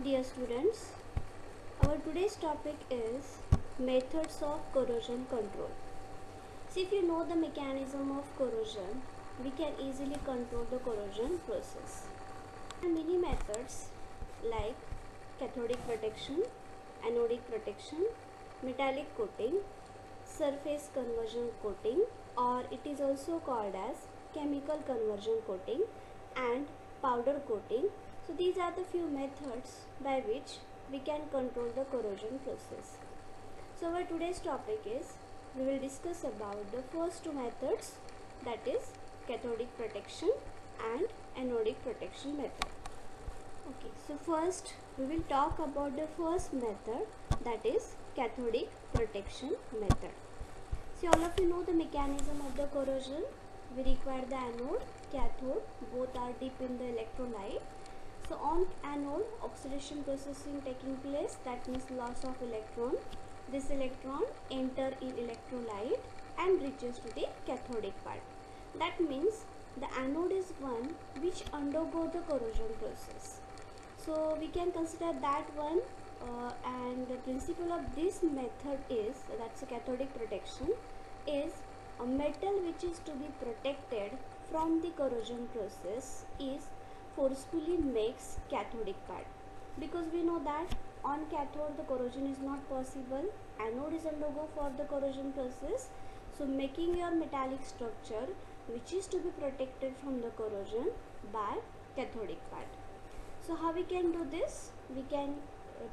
Dear students, our today's topic is methods of corrosion control. See, if you know the mechanism of corrosion, we can easily control the corrosion process. There are many methods like cathodic protection, anodic protection, metallic coating, surface conversion coating, or it is also called as chemical conversion coating and powder coating. So these are the few methods by which we can control the corrosion process. So our today's topic is we will discuss about the first two methods, that is cathodic protection and anodic protection method. Okay, so first we will talk about the first method, that is cathodic protection method. See, all of you know the mechanism of the corrosion. We require the anode, cathode, both are deep in the electrolyte. So on anode, oxidation processing taking place, that means loss of electron. This electron enter in electrolyte and reaches to the cathodic part. That means the anode is one which undergo the corrosion process. So we can consider that one, and the principle of this method is, that's a cathodic protection, is a metal which is to be protected from the corrosion process is forcefully makes cathodic part, because we know that on cathode the corrosion is not possible, anode is undergo for the corrosion process, so making your metallic structure which is to be protected from the corrosion by cathodic part. So how we can do this? We can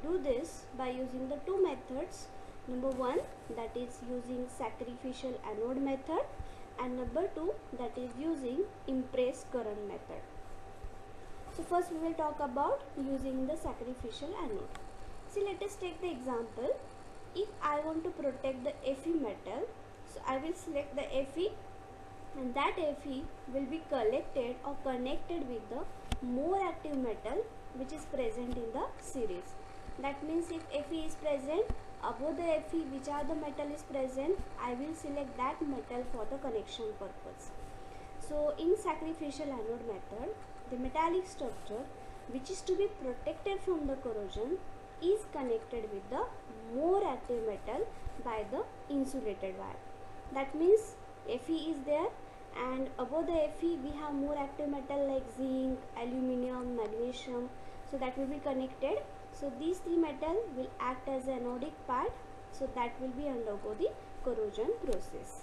do this by using the two methods. Number one, that is using sacrificial anode method, and number two, that is using impressed current method. So first we will talk about using the sacrificial anode. See, let us take the example. If I want to protect the Fe metal, so I will select the Fe, and that Fe will be collected or connected with the more active metal which is present in the series. That means if Fe is present, above the Fe which are the metal is present, I will select that metal for the connection purpose. So in sacrificial anode method, the metallic structure which is to be protected from the corrosion is connected with the more active metal by the insulated wire. That means Fe is there, and above the Fe we have more active metal like zinc, aluminium, magnesium, so that will be connected. So these three metal will act as an anodic part, so that will be undergo the corrosion process.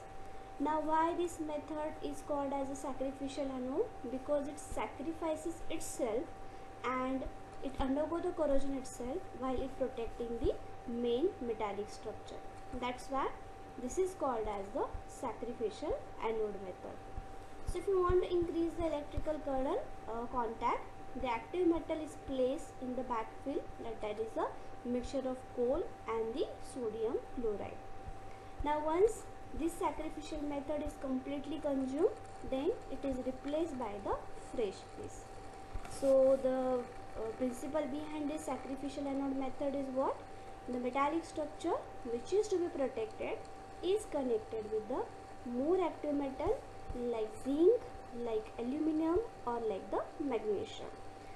Now why this method is called as a sacrificial anode? Because it sacrifices itself and it undergo the corrosion itself while it protecting the main metallic structure. That's why this is called as the sacrificial anode method. So if you want to increase the electrical current contact, the active metal is placed in the backfill, that is a mixture of coal and the sodium chloride. Now once this sacrificial method is completely consumed, then it is replaced by the fresh piece. So the principle behind this sacrificial anode method is what? The metallic structure which is to be protected is connected with the more active metal like zinc, like aluminium, or like the magnesium.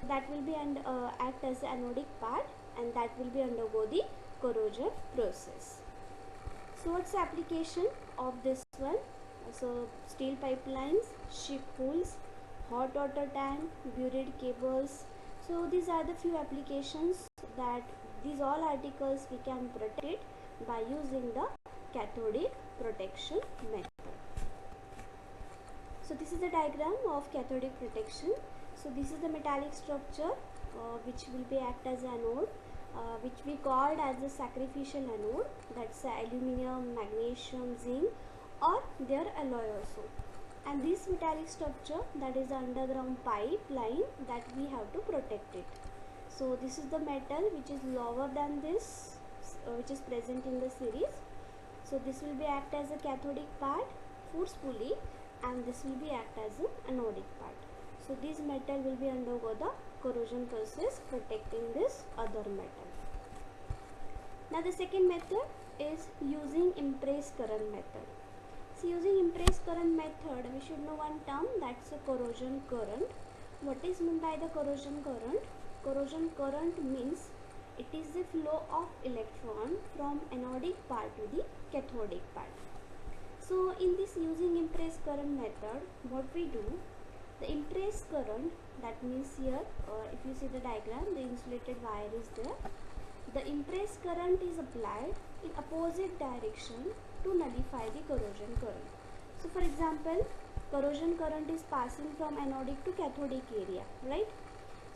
That will be act as the anodic part, and that will be undergo the corrosion process. So what's the application of this one? So steel pipelines, ship pools, hot water tank, buried cables. So these are the few applications that these all articles we can protect it by using the cathodic protection method. So this is the diagram of cathodic protection. So this is the metallic structure which will be act as anode, which we called as the sacrificial anode, that's aluminium, magnesium, zinc, or their alloy also. And this metallic structure, that is the underground pipeline that we have to protect it. So this is the metal which is lower than this, which is present in the series. So this will be act as a cathodic part forcefully, and this will be act as an anodic part. So this metal will be undergo the corrosion process protecting this other metal. Now the second method is using impressed current method. So using impressed current method, we should know one term, that's a corrosion current. What is meant by the corrosion current? corrosion current means it is the flow of electron from anodic part to the cathodic part. So in this using impressed current method, what we do, the impressed current, that means here if you see the diagram, the insulated wire is there. The impressed current is applied in opposite direction to nullify the corrosion current. So for example, corrosion current is passing from anodic to cathodic area, right?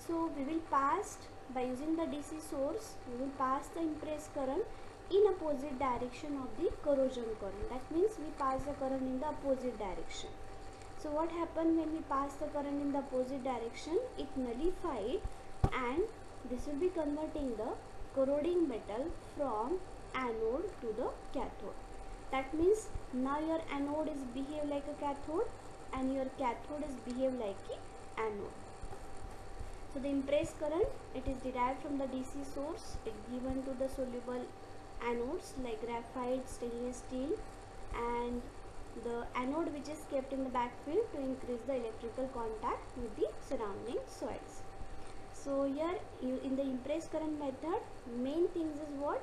So we will pass, by using the DC source, we will pass the impressed current in opposite direction of the corrosion current. That means we pass the current in the opposite direction. So what happens when we pass the current in the opposite direction? It nullified, and this will be converting the corroding metal from anode to the cathode. That means now your anode is behave like a cathode and your cathode is behave like an anode. So the impressed current, it is derived from the DC source. It given to the soluble anodes like graphite, stainless steel, and the anode which is kept in the backfield to increase the electrical contact with the surrounding soils. So here in the impressed current method, main things is what?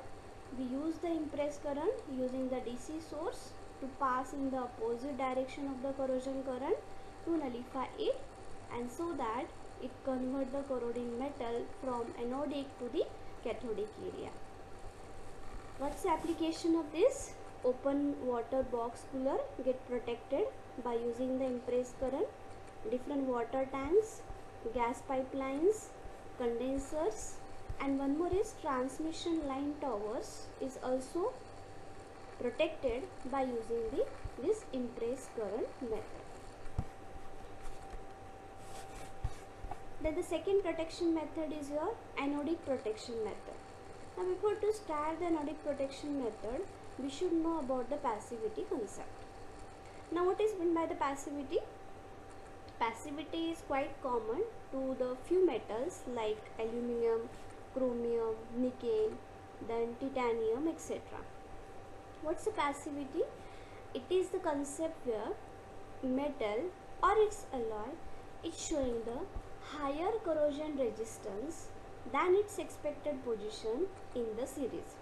We use the impressed current using the DC source to pass in the opposite direction of the corrosion current to nullify it, and so that it convert the corroding metal from anodic to the cathodic area. What's the application of this? Open water box cooler get protected by using the impressed current. Different water tanks, gas pipelines, condensers, and one more is transmission line towers is also protected by using this impressed current method. Then the second protection method is your anodic protection method. Now before to start the anodic protection method, we should know about the passivity concept. Now what is meant by the passivity? Passivity is quite common to the few metals like aluminum, chromium, nickel, then titanium, etc. What's the passivity? It is the concept where metal or its alloy is showing the higher corrosion resistance than its expected position in the series.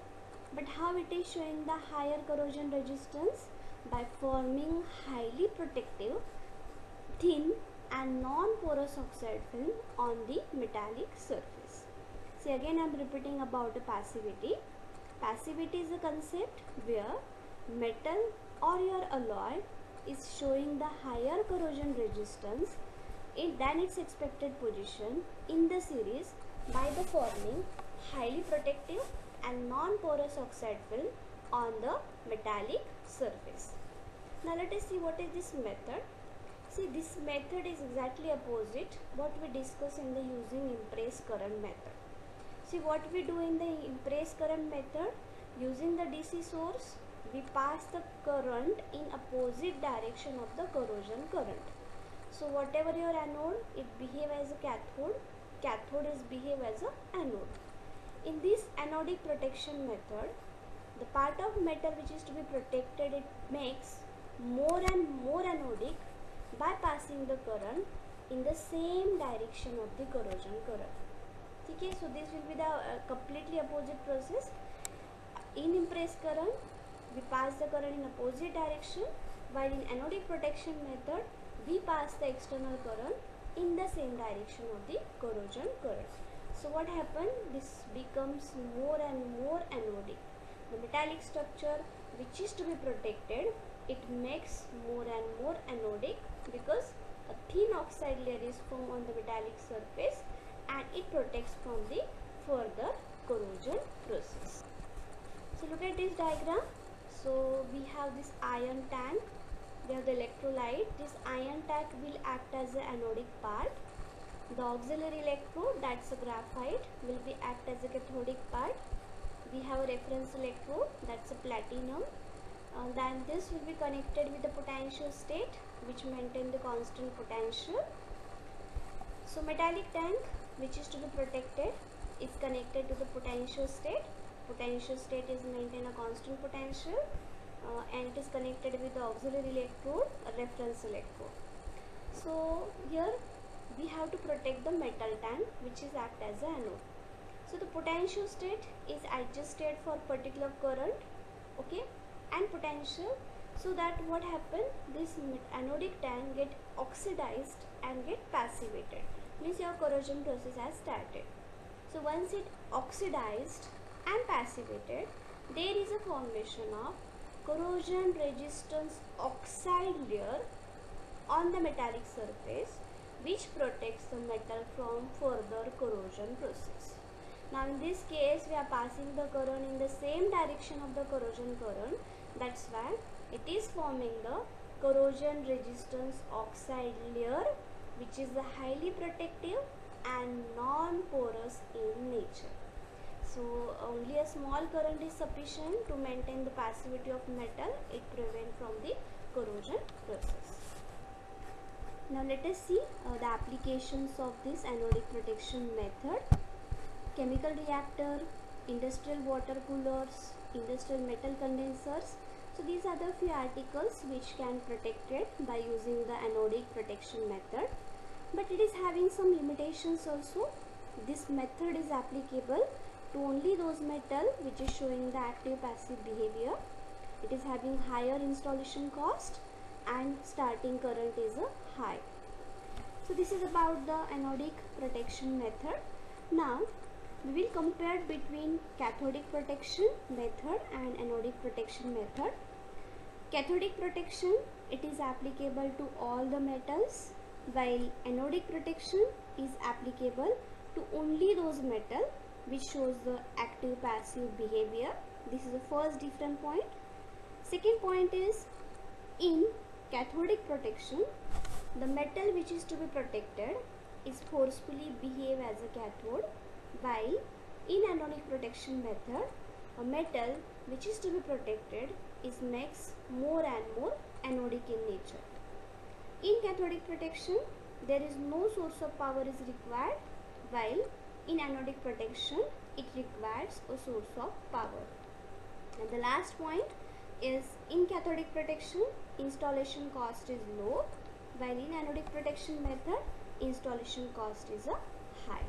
But how it is showing the higher corrosion resistance? By forming highly protective, thin and non-porous oxide film on the metallic surface. See, again I am repeating about the passivity. Passivity is a concept where metal or your alloy is showing the higher corrosion resistance than its expected position in the series by the forming highly protective and non-porous oxide film on the metallic surface. Now let us see what is this method. See, this method is exactly opposite what we discuss in the using impressed current method. See, what we do in the impressed current method, using the DC source, we pass the current in opposite direction of the corrosion current. So whatever your anode, it behave as a cathode, cathode is behave as a anode. In this anodic protection method, the part of metal which is to be protected, it makes more and more anodic by passing the current in the same direction of the corrosion current. Okay, so this will be the completely opposite process. In impressed current, we pass the current in opposite direction, while in anodic protection method, we pass the external current in the same direction of the corrosion current. So what happens? This becomes more and more anodic. The metallic structure which is to be protected, it makes more and more anodic because a thin oxide layer is formed on the metallic surface and it protects from the further corrosion process. So look at this diagram. So we have this iron tank, we have the electrolyte. This iron tank will act as the anodic part. The auxiliary electrode, that's a graphite, will be act as a cathodic part. We have a reference electrode, that's a platinum. Then this will be connected with the potential state which maintain the constant potential. So metallic tank which is to be protected is connected to the potential state. Potential state is maintain a constant potential and it is connected with the auxiliary electrode, a reference electrode. So here we have to protect the metal tank which is act as an anode. So the potential state is adjusted for particular current, okay, and potential, so that what happen, this anodic tank get oxidized and get passivated, means your corrosion process has started. So once it oxidized and passivated, there is a formation of corrosion resistance oxide layer on the metallic surface, which protects the metal from further corrosion process. Now in this case we are passing the current in the same direction of the corrosion current, that's why it is forming the corrosion resistance oxide layer, which is highly protective and non-porous in nature. So only a small current is sufficient to maintain the passivity of metal. It prevents from the corrosion process. Now let us see the applications of this anodic protection method. Chemical reactor, industrial water coolers, industrial metal condensers. So these are the few articles which can protect it by using the anodic protection method. But it is having some limitations also. This method is applicable to only those metal which is showing the active passive behavior. It is having higher installation cost and starting current is a high. So this is about the anodic protection method. Now we will compare between cathodic protection method and anodic protection method. Cathodic protection, it is applicable to all the metals, while anodic protection is applicable to only those metal which shows the active passive behavior. This is the first different point. Second point is, in cathodic protection, the metal which is to be protected is forcefully behave as a cathode, while in anodic protection method, a metal which is to be protected is makes more and more anodic in nature. In cathodic protection, there is no source of power is required, while in anodic protection, it requires a source of power. And the last point is, in cathodic protection, installation cost is low, while in anodic protection method, installation cost is high.